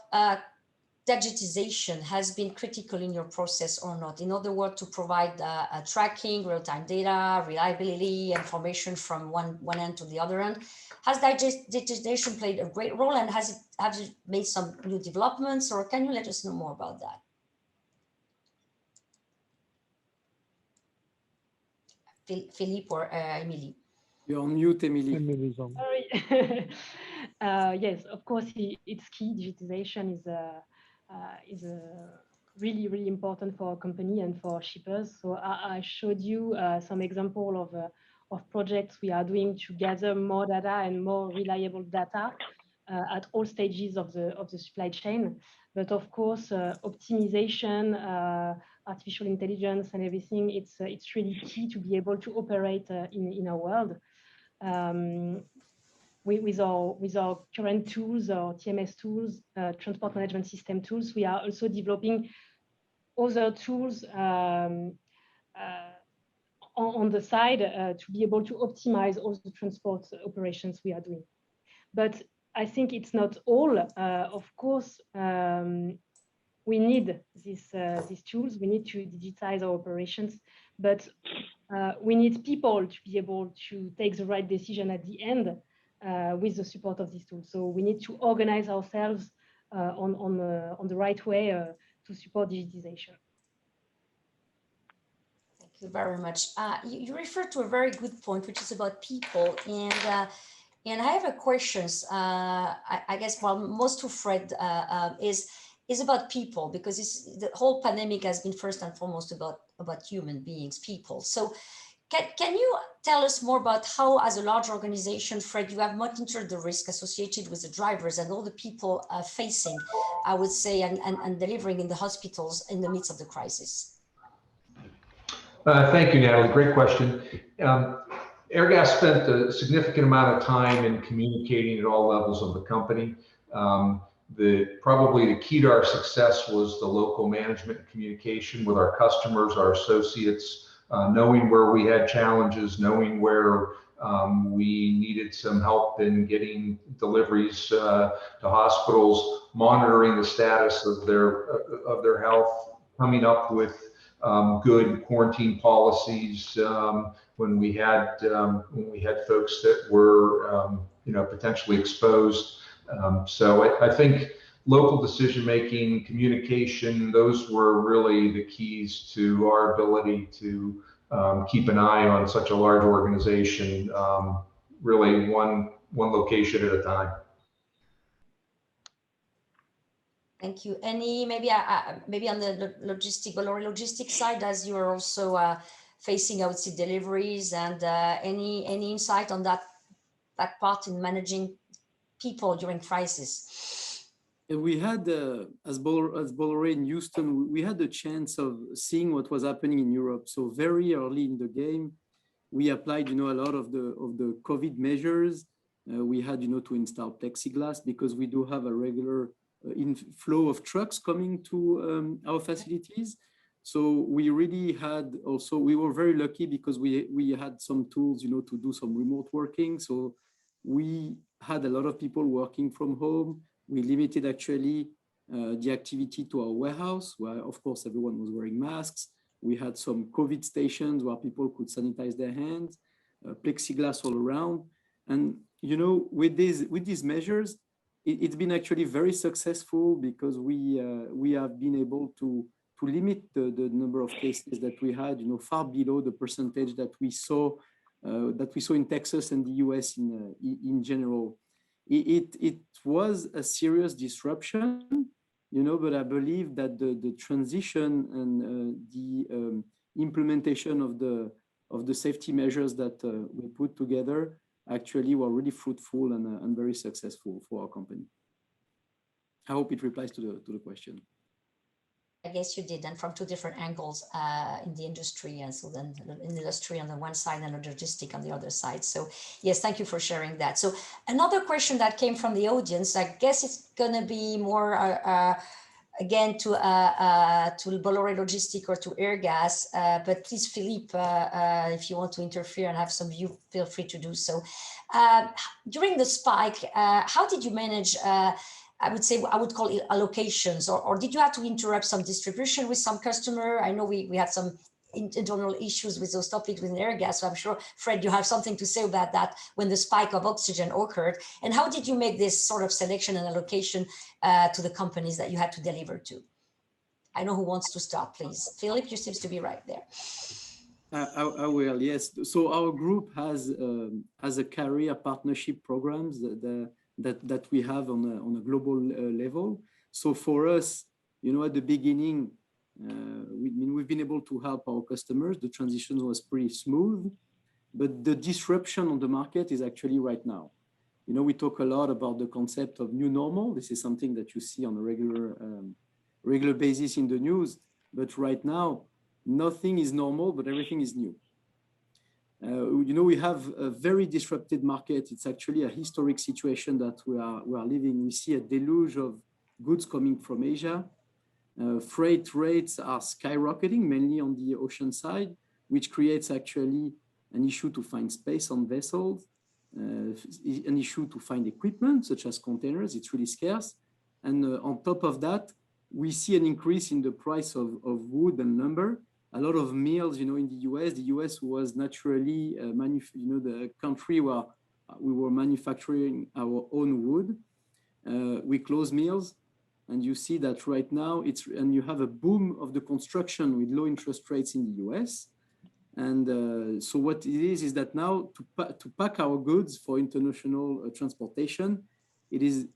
digitization has been critical in your process or not? In other words, to provide tracking, real-time data, reliability, information from one end to the other end. Has digitization played a great role, and have you made some new developments, or can you let us know more about that? Philippe or Emilie? You're on mute, Emilie. Emilie's on. Sorry. Yes, of course, it's key. Digitization is really, really important for our company and for shippers. So I showed you some example of projects we are doing to gather more data and more reliable data at all stages of the supply chain. But of course, optimization, artificial intelligence, and everything, it's really key to be able to operate in our world. With our current tools, our TMS tools, transport management system tools, we are also developing other tools on the side to be able to optimize all the transport operations we are doing. But I think it's not all. Of course, we need these tools. We need to digitize our operations, but we need people to be able to take the right decision at the end with the support of these tools. So we need to organize ourselves on the right way to support digitization. Thank you very much. You referred to a very good point, which is about people, and I have a questions. I guess, well, most to Fred is about people, because the whole pandemic has been first and foremost about human beings, people. So can you tell us more about how, as a large organization, Fred, you have monitored the risk associated with the drivers and all the people facing, I would say, and delivering in the hospitals in the midst of the crisis? Thank you, Natalie. Great question. Airgas spent a significant amount of time in communicating at all levels of the company. Probably the key to our success was the local management communication with our customers, our associates, knowing where we had challenges, knowing where we needed some help in getting deliveries to hospitals, monitoring the status of their health, coming up with good quarantine policies when we had folks that were potentially exposed. So I think local decision-making, communication, those were really the keys to our ability to keep an eye on such a large organization, really one location at a time. Thank you. Any maybe on the Bolloré Logistics side, as you are also facing, I would say, deliveries, and any insight on that part in managing people during crisis? We had, as Bolloré in Houston, we had the chance of seeing what was happening in Europe. So very early in the game, we applied, a lot of the COVID measures. We had, to install plexiglass, because we do have a regular inflow of trucks coming to our facilities. So we really had also, we were very lucky because we had some tools, to do some remote working. So we had a lot of people working from home. We limited actually the activity to our warehouse, where of course everyone was wearing masks. We had some COVID stations where people could sanitize their hands, plexiglass all around. And with these measures, it's been actually very successful, because we have been able to limit the number of cases that we had, far below the percentage that we saw in Texas and the US in general. It was a serious disruption, but I believe that the transition and the implementation of the safety measures that we put together actually were really fruitful and very successful for our company. I hope it replies to the question. I guess you did, and from two different angles in the industry, and so then in the industry on the one side and logistic on the other side. So yes, thank you for sharing that. So another question that came from the audience, I guess it's going to be more again to Bolloré Logistics or to Airgas, but please, Philippe, if you want to interfere and have some view, feel free to do so. During the spike, how did you manage? I would say, I would call it allocations, or did you have to interrupt some distribution with some customer? I know we had some internal issues with those topics with Airgas, so I'm sure, Fred, you have something to say about that when the spike of oxygen occurred. And how did you make this sort of selection and allocation to the companies that you had to deliver to? I know who wants to start, please. Philippe, you seems to be right there. I will, yes. So our group has a career partnership programs that we have on a global level. So for us, you know, at the beginning, we've been able to help our customers. The transition was pretty smooth, but the disruption on the market is actually right now. You know, we talk a lot about the concept of new normal. This is something that you see on a regular basis in the news. But right now, nothing is normal, but everything is new. You know, we have a very disrupted market. It's actually a historic situation that we are living. We see a deluge of goods coming from Asia. Freight rates are skyrocketing, mainly on the ocean side, which creates actually an issue to find space on vessels, an issue to find equipment, such as containers. It's really scarce. And on top of that, we see an increase in the price of wood and lumber. A lot of mills, you know, in the US was naturally, the country where we were manufacturing our own wood. We close mills, and you see that right now and you have a boom of the construction with low interest rates in the US. And so what it is that now to pack our goods for international transportation, it is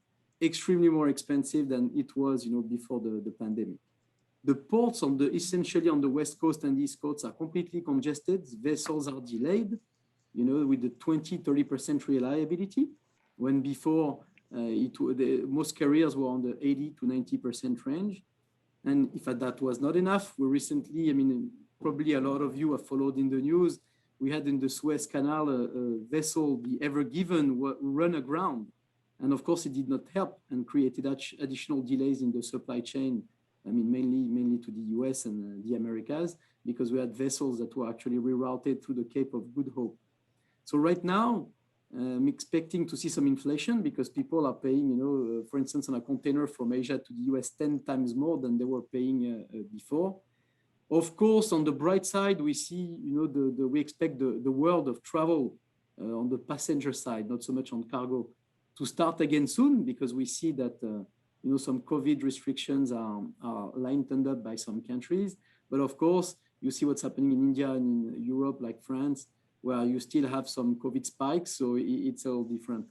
extremely more expensive than it was, you know, before the pandemic. The ports essentially on the West Coast and East Coast are completely congested. Vessels are delayed, you know, with the 20-30% reliability, when before most carriers were on the 80 to 90% range. And if that was not enough, we recently, I mean, probably a lot of you have followed in the news, we had in the Suez Canal a vessel, the Ever Given, run aground. And of course, it did not help and created additional delays in the supply chain. I mean, mainly to the US and the Americas, because we had vessels that were actually rerouted through the Cape of Good Hope. So right now, I'm expecting to see some inflation because people are paying, you know, for instance, on a container from Asia to the US 10 times more than they were paying before. Of course, on the bright side, we see, you know, we expect the world of travel on the passenger side, not so much on cargo, to start again soon, because we see that you know, some COVID restrictions are lightened up by some countries. But of course, you see what's happening in India and in Europe, like France, where you still have some COVID spikes. So it's all different.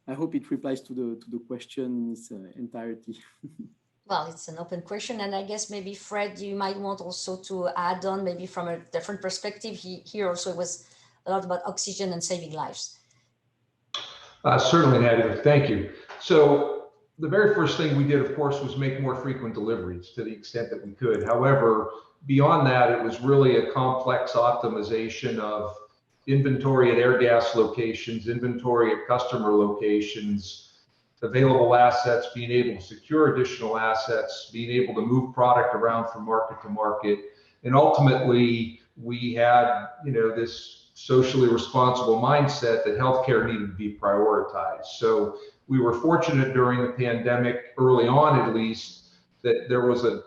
I hope it replies to the question in its entirety. Well, it's an open question. And I guess maybe, Fred, you might want also to add on, maybe from a different perspective. Here also it was a lot about oxygen and saving lives. Certainly, Nadia, thank you. So the very first thing we did, of course, was make more frequent deliveries to the extent that we could. However, beyond that, it was really a complex optimization of inventory at Airgas locations, inventory at customer locations, available assets, being able to secure additional assets, being able to move product around from market to market. And ultimately, we had, you know, this socially responsible mindset that healthcare needed to be prioritized. So we were fortunate during the pandemic, early on at least, that there was a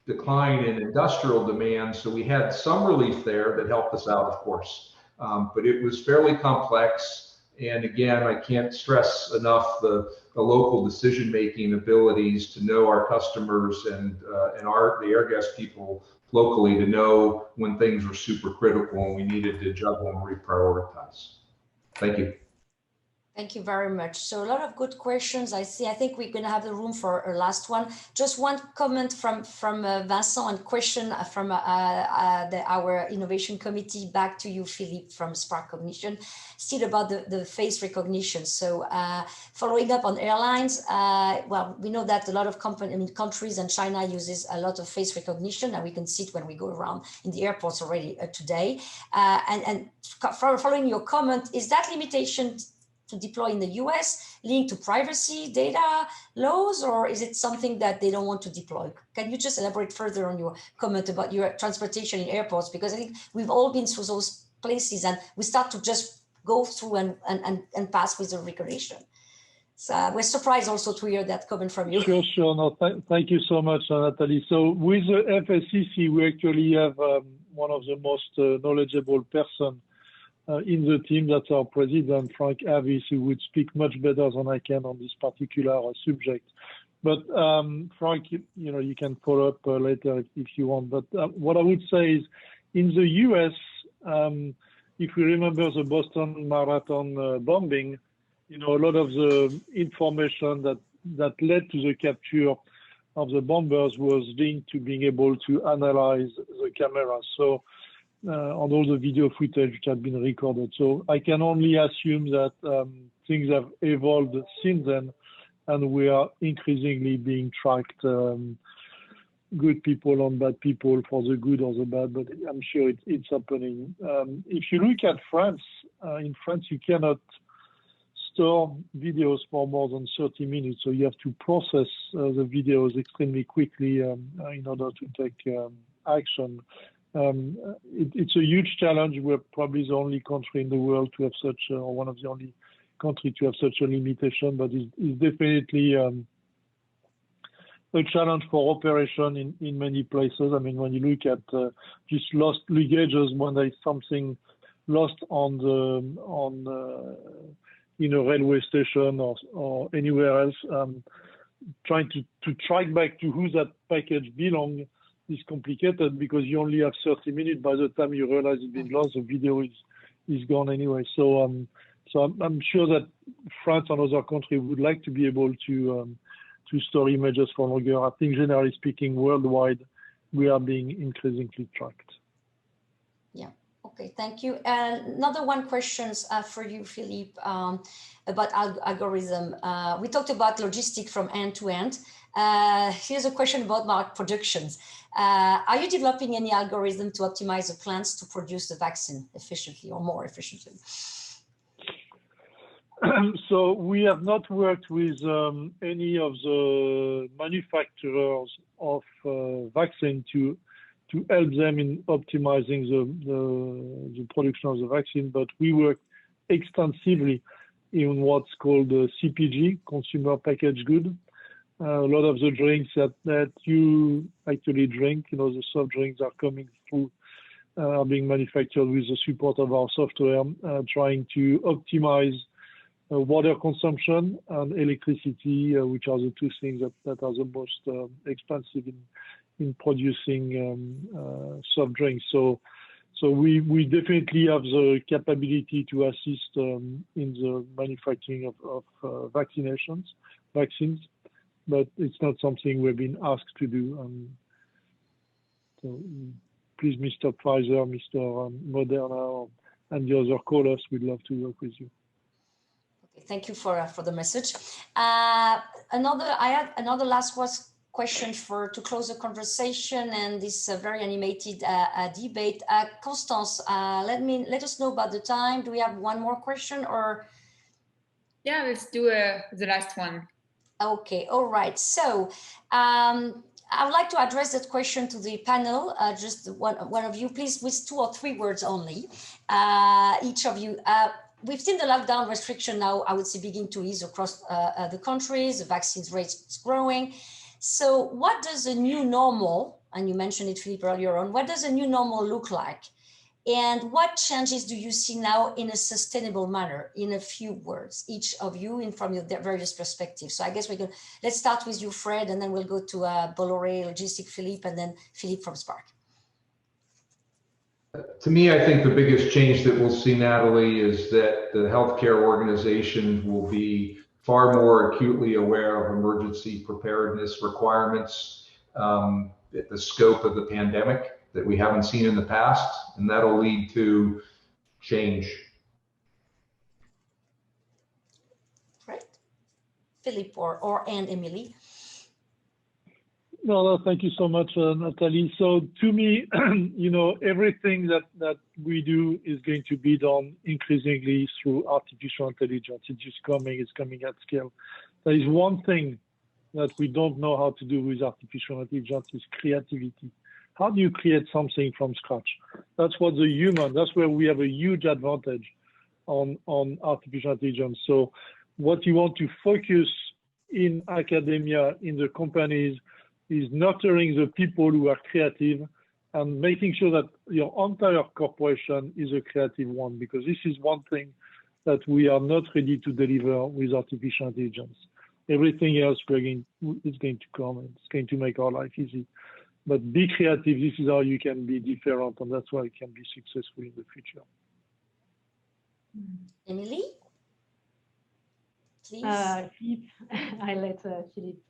decline in industrial demand. So we had some relief there that helped us out, of course. But it was fairly complex. And again, I can't stress enough the local decision-making abilities to know our customers and the Airgas people locally to know when things were super critical and we needed to juggle and reprioritize. Thank you. Thank you very much. So a lot of good questions. I see. I think we're going to have the room for a last one. Just one comment from Vincent and question from our innovation committee back to you, Philippe, from SparkCognition, still about the face recognition. So following up on airlines, well, we know that a lot of countries and China uses a lot of face recognition, and we can see it when we go around in the airports already today. And following your comment, is that limitation to deploy in the US linked to privacy data laws, or is it something that they don't want to deploy? Can you just elaborate further on your comment about your transportation in airports? Because I think we've all been through those places and we start to just go through and pass with the regulation. So we're surprised also to hear that comment from you. Sure. No, thank you so much, Nathalie. So with the FSCC, we actually have one of the most knowledgeable person in the team. That's our president, Frank Avis, who would speak much better than I can on this particular subject. But Frank, you can follow up later if you want. But what I would say is, in the US, if we remember the Boston Marathon bombing, a lot of the information that led to the capture of the bombers was linked to being able to analyze the cameras. So on all the video footage which had been recorded. So I can only assume that things have evolved since then, and we are increasingly being tracked, good people on bad people, for the good or the bad, but I'm sure it's happening. If you look at France, in France, you cannot store videos for more than 30 minutes, so you have to process the videos extremely quickly in order to take action. It's a huge challenge. We're probably the only country in the world to have such, or one of the only countries to have such a limitation, but it's definitely a challenge for operation in many places. I mean, when you look at just lost luggages, when there's something lost in a railway station or anywhere else, trying to track back to who that package belongs is complicated, because you only have 30 minutes. By the time you realize it's been lost, the video is gone anyway. So I'm sure that France and other countries would like to be able to store images for longer. I think generally speaking, worldwide, we are being increasingly tracked. Yeah. Okay. Thank you. Another one questions for you, Philippe, about algorithm. We talked about logistic from end to end. Here's a question about market productions. Are you developing any algorithm to optimize the plants to produce the vaccine efficiently or more efficiently? So we have not worked with any of the manufacturers of vaccine to help them in optimizing the production of the vaccine, but we work extensively in what's called CPG, consumer packaged good. A lot of the drinks that you actually drink, the soft drinks are coming through, are being manufactured with the support of our software, trying to optimize water consumption and electricity, which are the two things that are the most expensive in producing soft drinks. So we definitely have the capability to assist in the manufacturing of vaccines, but it's not something we've been asked to do. So please, Mr. Pfizer, Mr. Moderna, and the other callers, we'd love to work with you. Okay, thank you for the message. I had another last question to close the conversation and this very animated debate. Constance, let us know about the time. Do we have one more question or? Yeah, let's do the last one. Okay, all right. So I would like to address that question to the panel. Just one of you, please, with 2 or 3 words only. Each of you. We've seen the lockdown restriction now, I would say, begin to ease across the countries. The vaccines rate is growing. So what does a new normal, and you mentioned it, Philippe, earlier on, what does a new normal look like? And what changes do you see now in a sustainable manner, in a few words, each of you from your various perspectives? So I guess let's start with you, Fred, and then we'll go to Bolloré Logistics, Philippe, and then Philippe from Spark. To me, I think the biggest change that we'll see, Natalie, is that the healthcare organizations will be far more acutely aware of emergency preparedness requirements, at the scope of the pandemic that we haven't seen in the past, and that'll lead to change. Right. Philippe and Emilie. No, thank you so much, Nathalie. So to me, you know, everything that we do is going to be done increasingly through artificial intelligence. It's coming at scale. There is one thing that we don't know how to do with artificial intelligence is creativity. How do you create something from scratch? That's what that's where we have a huge advantage on artificial intelligence. So what you want to focus in academia, in the companies, is nurturing the people who are creative and making sure that your entire corporation is a creative one, because this is one thing that we are not ready to deliver with artificial intelligence. Everything else is going to come, and it's going to make our life easy. But be creative. This is how you can be different, and that's why you can be successful in the future. Emilie? Please. Philippe, I let Philippe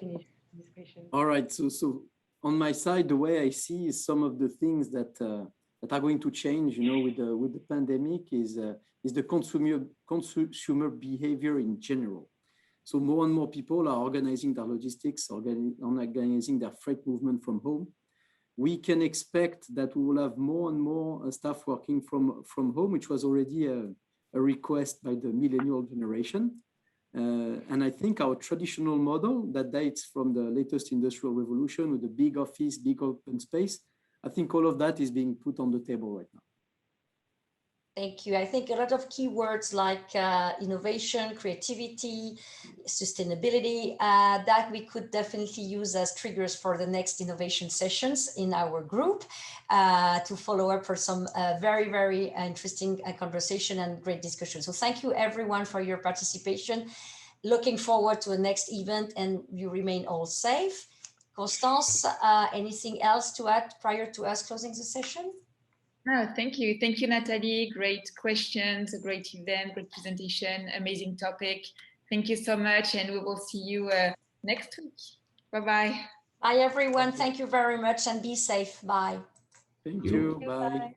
finish this question. All right. So on my side, the way I see is some of the things that are going to change, you know, with the pandemic is the consumer behavior in general. So more and more people are organizing their logistics, organizing their freight movement from home. We can expect that we will have more and more staff working from home, which was already a request by the millennial generation. And I think our traditional model that dates from the latest industrial revolution with the big office, big open space, I think all of that is being put on the table right now. Thank you. I think a lot of keywords like innovation, creativity, sustainability, that we could definitely use as triggers for the next innovation sessions in our group to follow up for some very, very interesting conversation and great discussion. So thank you everyone for your participation. Looking forward to the next event, and you remain all safe. Constance, anything else to add prior to us closing the session? No, thank you. Thank you, Nathalie. Great questions, a great event, great presentation, amazing topic. Thank you so much, and we will see you next week. Bye-bye. Bye, everyone. Thank you very much, and be safe. Bye. Thank you. Bye. Bye.